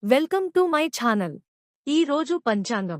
Welcome to my channel. ఈ రోజు పంచాంగం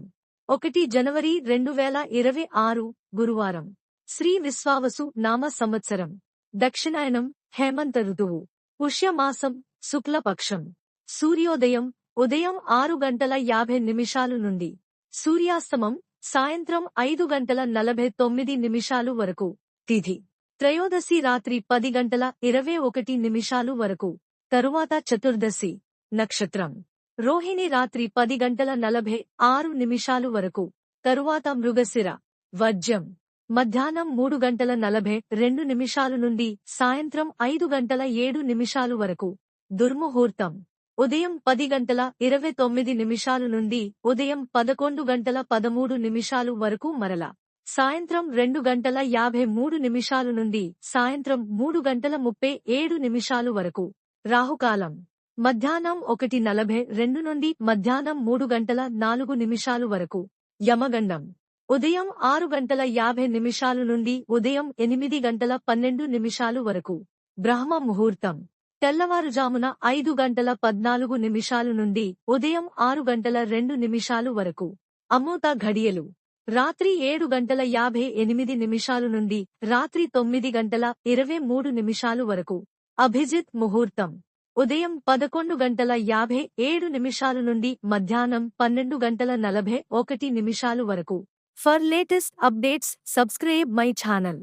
1 జనవరి 2026 గురువారం. శ్రీ విశ్వావసు నామ సంవత్సరం. దక్షిణాయనం హేమంత ఋతువు. పుష్యమాసం శుక్లపక్షం. సూర్యోదయం ఉదయం 6:50 నుండి. సూర్యాస్తమం సాయంత్రం 5:49 వరకు. తిథి త్రయోదశి రాత్రి 10:21 వరకు. తరువాత చతుర్దశి. నక్షత్రం రోహిణి రాత్రి 10:46 వరకు. తరువాత మృగశిర. వర్జ్యం మధ్యాహ్నం 3:42 నుండి సాయంత్రం 5:07 వరకు. దుర్ముహూర్తం ఉదయం 10:29 నుండి ఉదయం 11:13 వరకు. మరల సాయంత్రం 2:53 నుండి సాయంత్రం 3:37 వరకు. రాహుకాలం మధ్యాహ్నం 1:42 నుండి మధ్యాహ్నం 3:04 వరకు. యమగండం ఉదయం 6:50 నుండి ఉదయం 8:12 వరకు. బ్రహ్మ ముహూర్తం తెల్లవారుజామున 5:14 నుండి ఉదయం 6:02 వరకు. అమృత ఘడియలు రాత్రి 7:58 నుండి రాత్రి 9:23 వరకు. అభిజిత్ ముహూర్తం ఉదయం 11:57 నుండి మధ్యాహ్నం 12:41 వరకు. For latest updates subscribe my channel.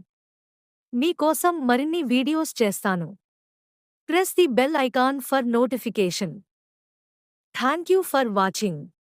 మీకోసం మరిన్ని వీడియోస్ చేస్తాను. Press the bell icon for notification. Thank you for watching.